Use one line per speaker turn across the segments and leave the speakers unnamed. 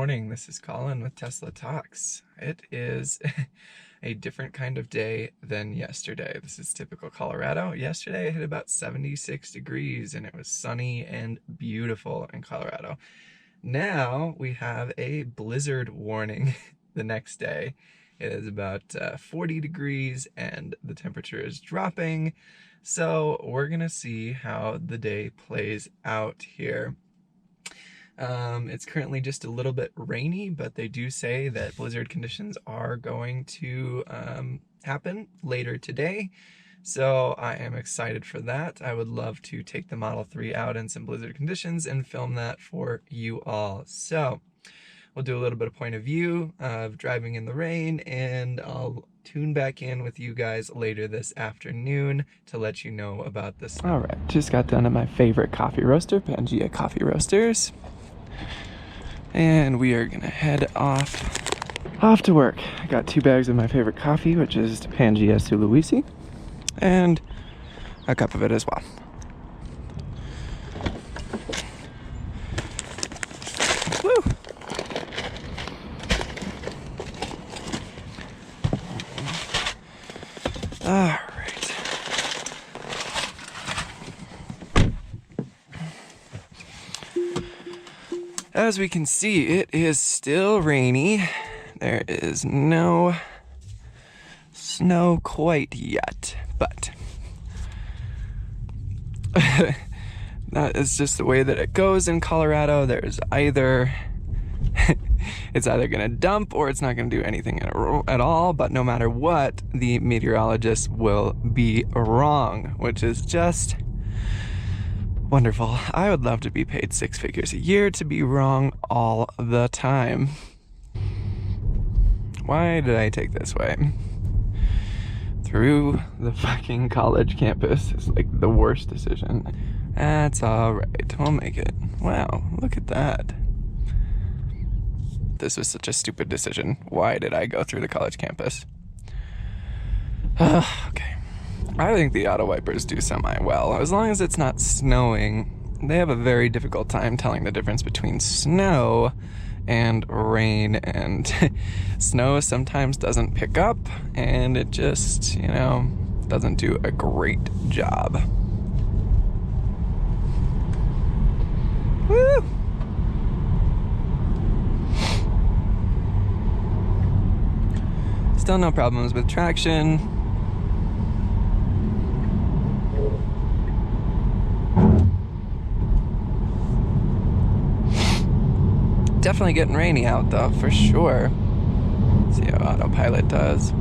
morning. This is Colin with Tesla Talks. It is a different kind of day than yesterday. This is typical Colorado. Yesterday it hit about 76 degrees and it was sunny and beautiful in Colorado. Now we have a blizzard warning the next day. It is about 40 degrees and the temperature is dropping. So we're gonna see how the day plays out here. It's currently just a little bit rainy, but they do say that blizzard conditions are going to happen later today. So I am excited for that. I would love to take the Model 3 out in some blizzard conditions and film that for you all. So we'll do a little bit of point of view of driving in the rain, and I'll tune back in with you guys later this afternoon to let you know about this. All right, just got done at my favorite coffee roaster, Pangea Coffee Roasters. And we are gonna head off to work. I got 2 bags of my favorite coffee, which is Pangea Sulawesi, and a cup of it as well. Woo! All right. As we can see, it is still rainy. There is no snow quite yet, but that is just the way that it goes in Colorado. There's either it's either gonna dump or it's not gonna do anything at all, but no matter what, the meteorologists will be wrong, which is just wonderful. I would love to be paid 6 figures a year to be wrong all the time. Why did I take this way? Through the fucking college campus is like the worst decision. That's alright, we'll make it. Wow, look at that. This was such a stupid decision. Why did I go through the college campus? Okay. I think the auto wipers do semi-well. As long as it's not snowing, they have a very difficult time telling the difference between snow and rain, and snow sometimes doesn't pick up, and it just, you know, doesn't do a great job. Woo! Still no problems with traction. Definitely getting rainy out though, for sure. Let's see how autopilot does.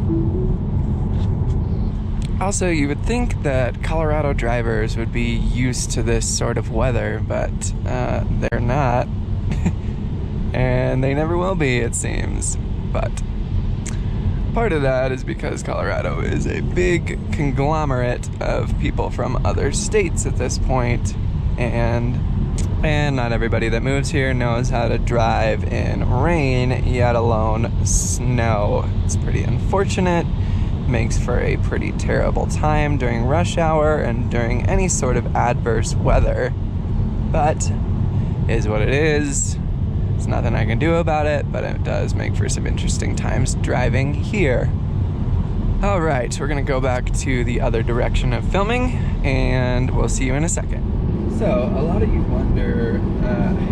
Also, you would think that Colorado drivers would be used to this sort of weather, but they're not. And they never will be, it seems. But part of that is because Colorado is a big conglomerate of people from other states at this point, and not everybody that moves here knows how to drive in rain, yet alone snow. It's pretty unfortunate. Makes for a pretty terrible time during rush hour and during any sort of adverse weather. But is what it is. There's nothing I can do about it, but it does make for some interesting times driving here. All right, we're gonna go back to the other direction of filming, and we'll see you in a second. So, a lot of you wonder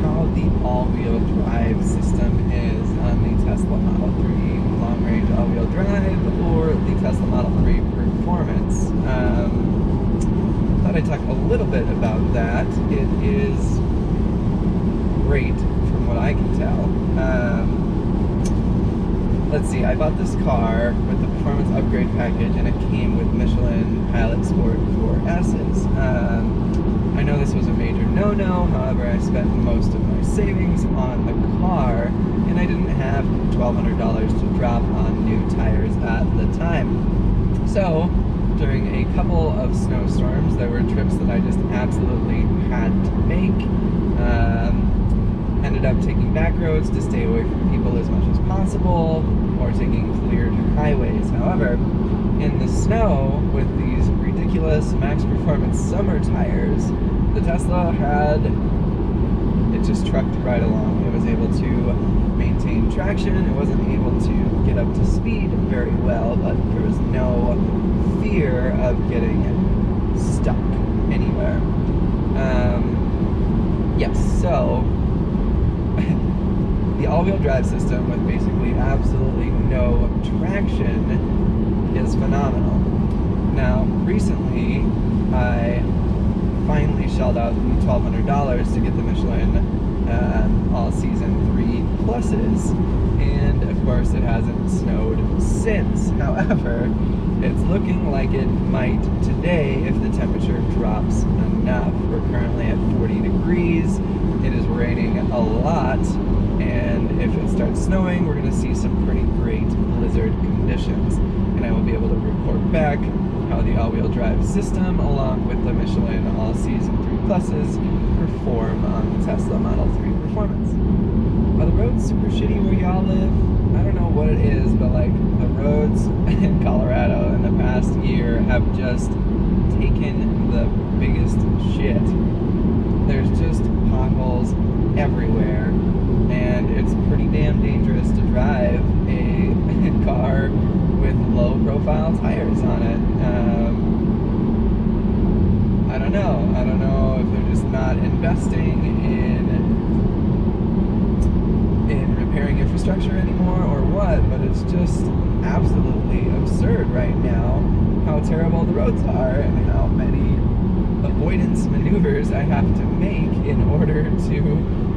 how the all-wheel drive system is on the Tesla Model 3 long-range all-wheel drive or the Tesla Model 3 Performance. Thought I'd talk a little bit about that. It is great from what I can tell. Let's see, I bought this car with the Performance Upgrade package, and it came with Michelin Pilot Sport 4S's. I know this was a major no-no, however I spent most of my savings on the car, and I didn't have $1,200 to drop on new tires at the time. So, during a couple of snowstorms, there were trips that I just absolutely had to make. Ended up taking back roads to stay away from people as much as possible, or taking cleared highways. However, in the snow, with these ridiculous max performance summer tires, the Tesla had, it just trucked right along. It was able to maintain traction. It wasn't able to get up to speed very well, but there was no fear of getting stuck anywhere. Yes, so the all-wheel drive system with basically absolutely no traction is phenomenal. Now, recently, I finally shelled out $1,200 to get the Michelin all-season 3 pluses, and of course it hasn't snowed since. However, it's looking like it might today if the temperature drops enough. We're currently at 40 degrees. It is raining a lot, and if it starts snowing, we're going to see some pretty great blizzard conditions. And I will be able to report back how the all-wheel drive system, along with the Michelin all-season 3 pluses, perform on the Tesla Model 3 Performance. Are the roads super shitty where y'all live? I don't know what it is, but like the roads in Colorado in the past year have just taken the biggest shit. There's just potholes everywhere, and it's pretty damn dangerous to drive a car with low profile tires on it. I don't know if they're just not investing in repairing infrastructure anymore or what, but it's just absolutely absurd right now how terrible the roads are and how many avoidance maneuvers I have to make in order to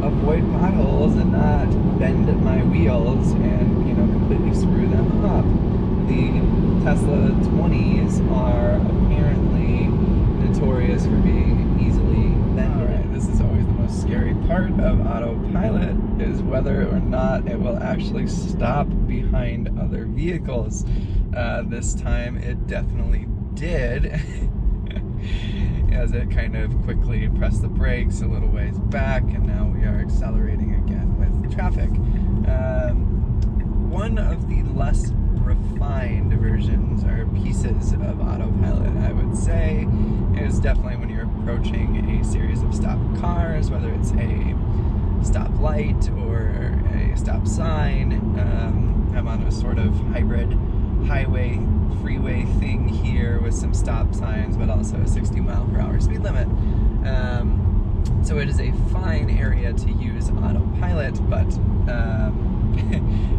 avoid potholes and not bend my wheels and, you know, completely screw them up. The Tesla 20s are apparently notorious for being easily bendable. Alright, this is always the most scary part of autopilot, is whether or not it will actually stop behind other vehicles. This time it definitely did, as it kind of quickly pressed the brakes a little ways back, and now we are accelerating again with traffic. One of the less refined versions or pieces of autopilot, I would say, is definitely when you're approaching a series of stopped cars, whether it's a stoplight or a stop sign. I'm on a sort of hybrid highway freeway thing here with some stop signs, but also a 60 mile per hour speed limit. So it is a fine area to use autopilot, but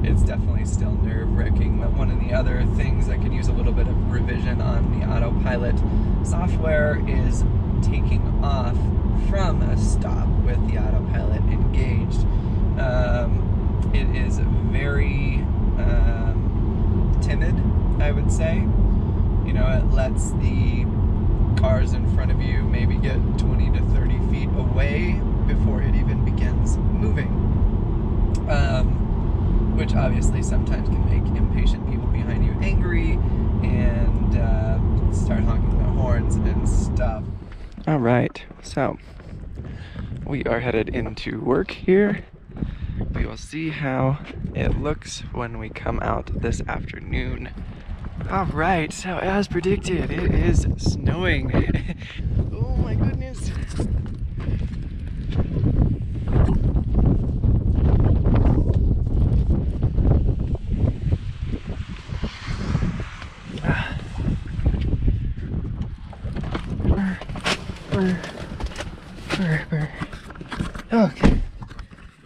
it's definitely still nerve-wracking. But one of the other things that could use a little bit of revision on the autopilot software is taking off from a stop with the autopilot engaged. It is very timid, I would say. You know, it lets the cars in front of you maybe get 20 to 30 feet away before it even begins moving. Which obviously sometimes can make impatient people behind you angry and start honking their horns and stuff. All right, so we are headed into work here. We will see how it looks when we come out this afternoon. All right, so as predicted, it is snowing. Oh my goodness. Okay.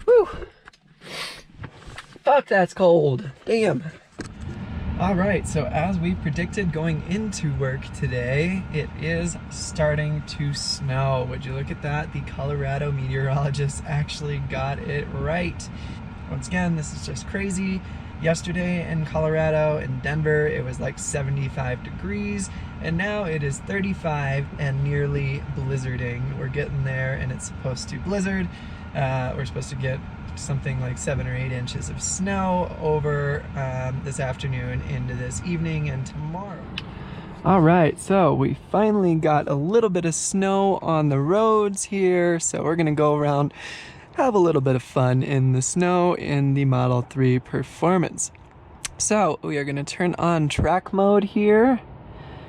Whew. Fuck, that's cold. Damn. Alright, so as we predicted going into work today, it is starting to snow. Would you look at that? The Colorado meteorologists actually got it right. Once again, this is just crazy. Yesterday in Colorado, in Denver, it was like 75 degrees, and now it is 35 and nearly blizzarding. We're getting there, and it's supposed to blizzard. We're supposed to get something like 7 or 8 inches of snow over this afternoon into this evening and tomorrow. All right, so we finally got a little bit of snow on the roads here, so we're gonna go around, have a little bit of fun in the snow in the Model 3 Performance. So we are gonna turn on track mode here,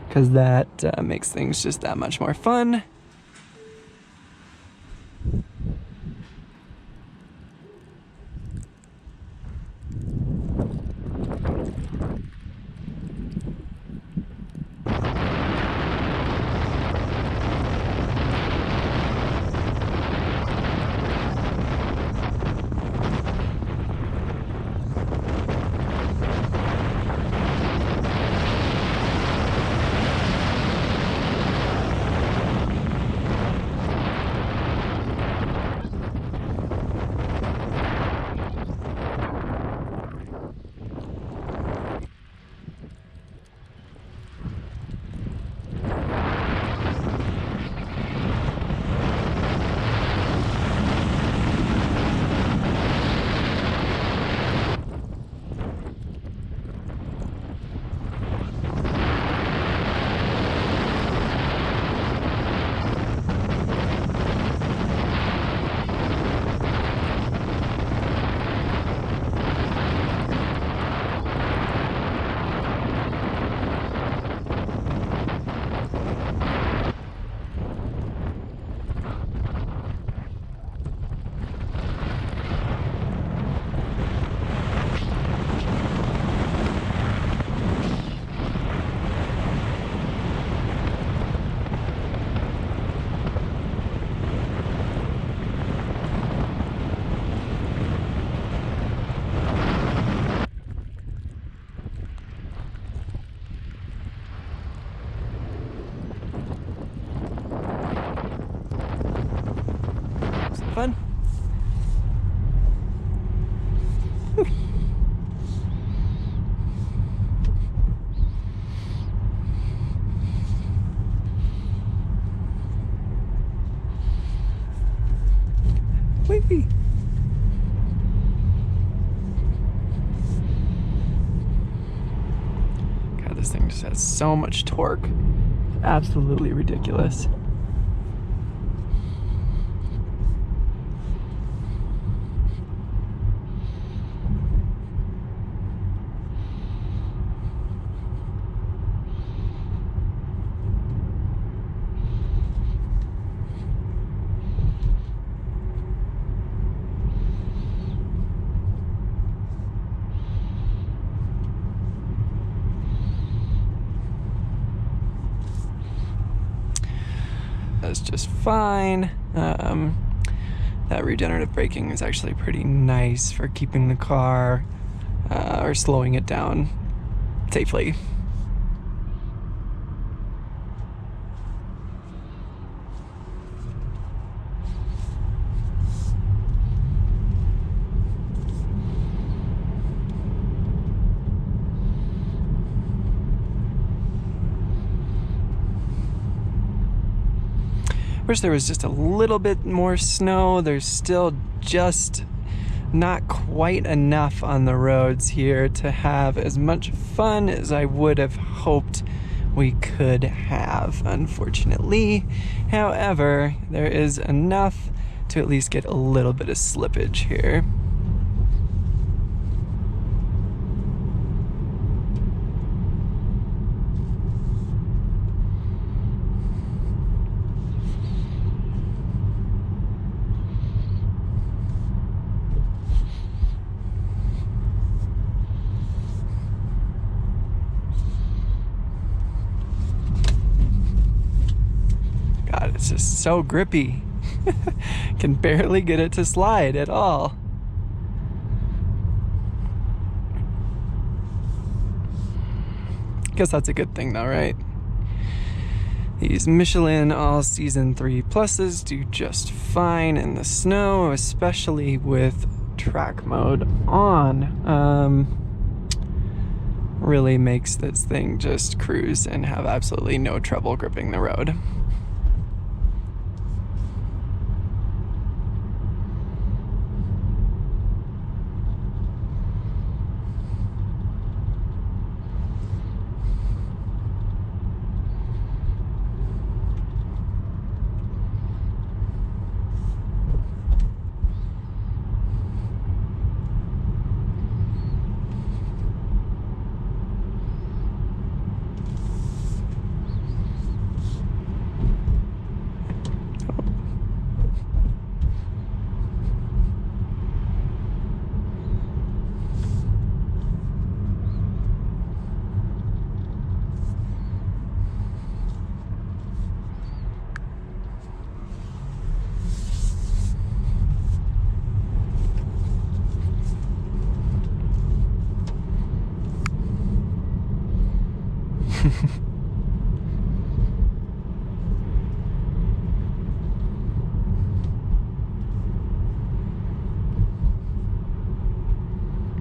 because that makes things just that much more fun. Fun? Whee! God, this thing just has so much torque. Absolutely ridiculous. That's just fine. That regenerative braking is actually pretty nice for keeping the car or slowing it down safely. Wish there was just a little bit more snow. There's still just not quite enough on the roads here to have as much fun as I would have hoped we could have, unfortunately. However, there is enough to at least get a little bit of slippage here. God, it's just so grippy. Can barely get it to slide at all. Guess that's a good thing though, right? These Michelin All Season 3 Pluses do just fine in the snow, especially with track mode on. Really makes this thing just cruise and have absolutely no trouble gripping the road.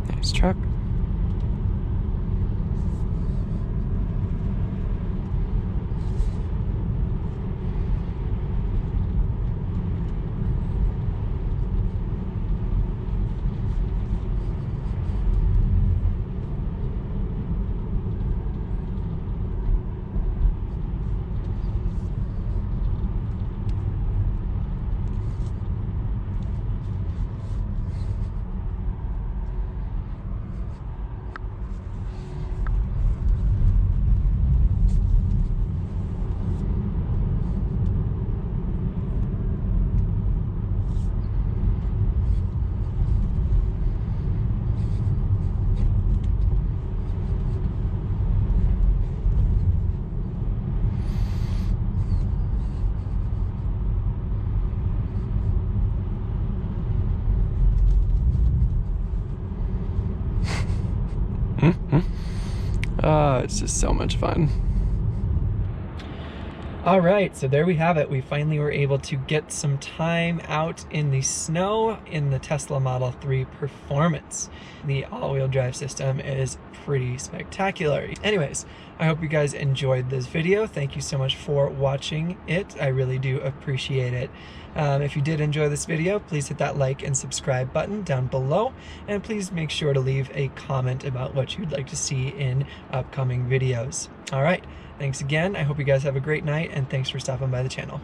Nice truck. Oh, it's just so much fun. All right, so there we have it. We finally were able to get some time out in the snow in the Tesla Model 3 Performance. The all-wheel drive system is pretty spectacular. Anyways, I hope you guys enjoyed this video. Thank you so much for watching it. I really do appreciate it. If you did enjoy this video, please hit that like and subscribe button down below, and please make sure to leave a comment about what you'd like to see in upcoming videos. All right. Thanks again. I hope you guys have a great night, and thanks for stopping by the channel.